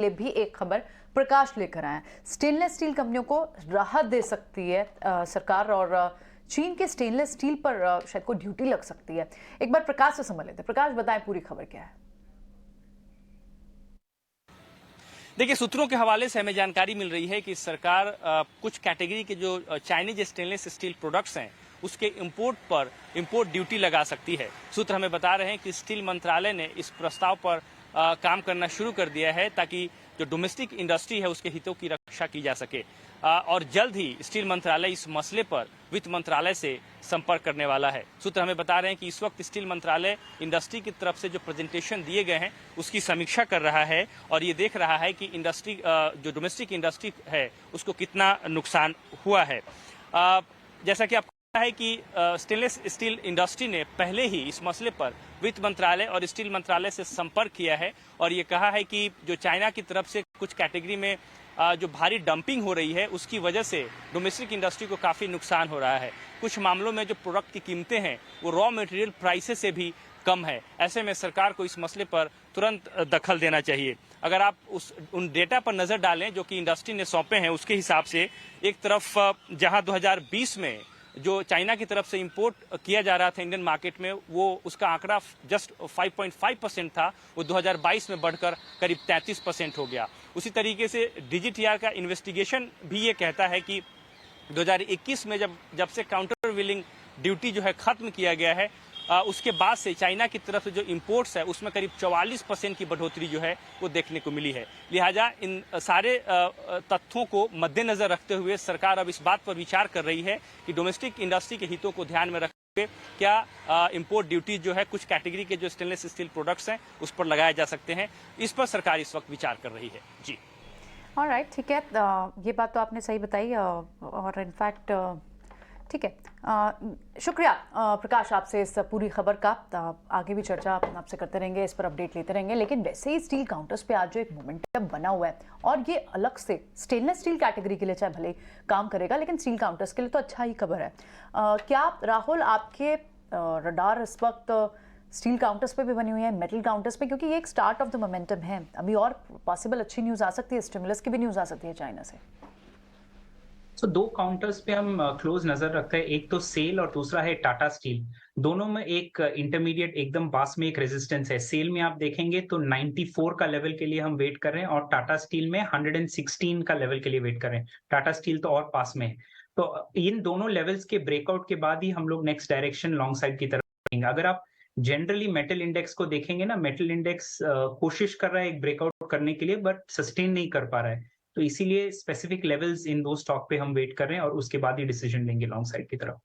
लिए भी एक खबर प्रकाश लेकर आए हैं। स्टेनलेस स्टील कंपनियों को राहत दे सकती है सरकार, और चीन के स्टेनलेस स्टील पर शायद को ड्यूटी लग सकती है। एक बार प्रकाश से समझ लेते हैं। प्रकाश, बताएं पूरी खबर क्या है। देखिए, सूत्रों के हवाले से हमें जानकारी मिल रही है कि सरकार कुछ कैटेगरी के जो चाइनीज स्टेनलेस स्टील प्रोडक्ट्स हैं उसके इंपोर्ट ड्यूटी लगा सकती है। सूत्र हमें बता रहे हैं कि स्टील मंत्रालय ने इस प्रस्ताव पर काम करना शुरू कर दिया है ताकि जो डोमेस्टिक इंडस्ट्री है उसके हितों की रक्षा की जा सके। और जल्द ही स्टील मंत्रालय इस मसले पर वित्त मंत्रालय से संपर्क करने वाला है। सूत्र हमें बता रहे हैं कि इस वक्त स्टील मंत्रालय इंडस्ट्री की तरफ से जो प्रेजेंटेशन दिए गए हैं उसकी समीक्षा कर रहा है और ये देख रहा है कि इंडस्ट्री जो डोमेस्टिक इंडस्ट्री है उसको कितना नुकसान हुआ है। जैसा कि आपको पता है कि स्टेनलेस स्टील इंडस्ट्री ने पहले ही इस मसले पर वित्त मंत्रालय और स्टील मंत्रालय से संपर्क किया है और ये कहा है कि जो चाइना की तरफ से कुछ कैटेगरी में जो भारी डंपिंग हो रही है उसकी वजह से डोमेस्टिक इंडस्ट्री को काफ़ी नुकसान हो रहा है। कुछ मामलों में जो प्रोडक्ट की कीमतें हैं वो रॉ मटेरियल प्राइसेस से भी कम है। ऐसे में सरकार को इस मसले पर तुरंत दखल देना चाहिए। अगर आप उन डेटा पर नज़र डालें जो कि इंडस्ट्री ने सौंपे हैं, उसके हिसाब से एक तरफ जहां 2020 में जो चाइना की तरफ से इंपोर्ट किया जा रहा था इंडियन मार्केट में, वो उसका आंकड़ा जस्ट 5.5% था, वो 2022 में बढ़कर करीब 33% हो गया। उसी तरीके से DGTR का इन्वेस्टिगेशन भी ये कहता है कि 2021 में जब से काउंटर व्हीलिंग ड्यूटी जो है खत्म किया गया है, उसके बाद से चाइना की तरफ से जो इंपोर्ट्स है उसमें करीब 44% की बढ़ोतरी जो है वो देखने को मिली है। लिहाजा इन सारे तथ्यों को मद्देनजर रखते हुए सरकार अब इस बात पर विचार कर रही है कि डोमेस्टिक इंडस्ट्री के हितों को ध्यान में रखते हुए क्या इंपोर्ट ड्यूटी जो है कुछ कैटेगरी के जो स्टेनलेस स्टील प्रोडक्ट्स हैं उस पर लगाए जा सकते हैं। इस पर सरकार इस वक्त विचार कर रही है। जी, ऑलराइट, ठीक है। ये बात तो आपने सही बताई, और इनफैक्ट ठीक है। शुक्रिया प्रकाश आपसे इस पूरी खबर का। आगे भी चर्चा आपसे करते रहेंगे, इस पर अपडेट लेते रहेंगे। लेकिन वैसे ही स्टील काउंटर्स पे आज जो एक मोमेंटम बना हुआ है, और ये अलग से स्टेनलेस स्टील कैटेगरी के लिए चाहे भले काम करेगा, लेकिन स्टील काउंटर्स के लिए तो अच्छा ही खबर है। क्या राहुल, आपके रडार इस वक्त स्टील काउंटर्स पे भी बनी हुई है, मेटल काउंटर्स पे, क्योंकि ये एक स्टार्ट ऑफ द मोमेंटम है, अभी और पॉसिबल अच्छी न्यूज़ आ सकती है, स्टिमुलस की भी न्यूज़ आ सकती है चाइना से। तो दो काउंटर्स पे हम क्लोज नजर रखते हैं। एक तो सेल और दूसरा है टाटा स्टील। दोनों में एक इंटरमीडिएट एकदम पास में एक रेजिस्टेंस है। सेल में आप देखेंगे तो 94 का लेवल के लिए हम वेट कर रहे हैं और टाटा स्टील में 116 का लेवल के लिए वेट कर रहे हैं। टाटा स्टील तो और पास में है। तो इन दोनों लेवल्स के ब्रेकआउट के बाद ही हम लोग नेक्स्ट डायरेक्शन लॉन्ग साइड की तरफ देखेंगे। अगर आप जनरली मेटल इंडेक्स को देखेंगे ना, मेटल इंडेक्स कोशिश कर रहा है एक ब्रेकआउट करने के लिए, बट सस्टेन नहीं कर पा रहा है। तो इसीलिए स्पेसिफिक लेवल्स इन दो स्टॉक पे हम वेट कर रहे हैं और उसके बाद ही डिसीजन लेंगे लॉन्ग साइड की तरफ।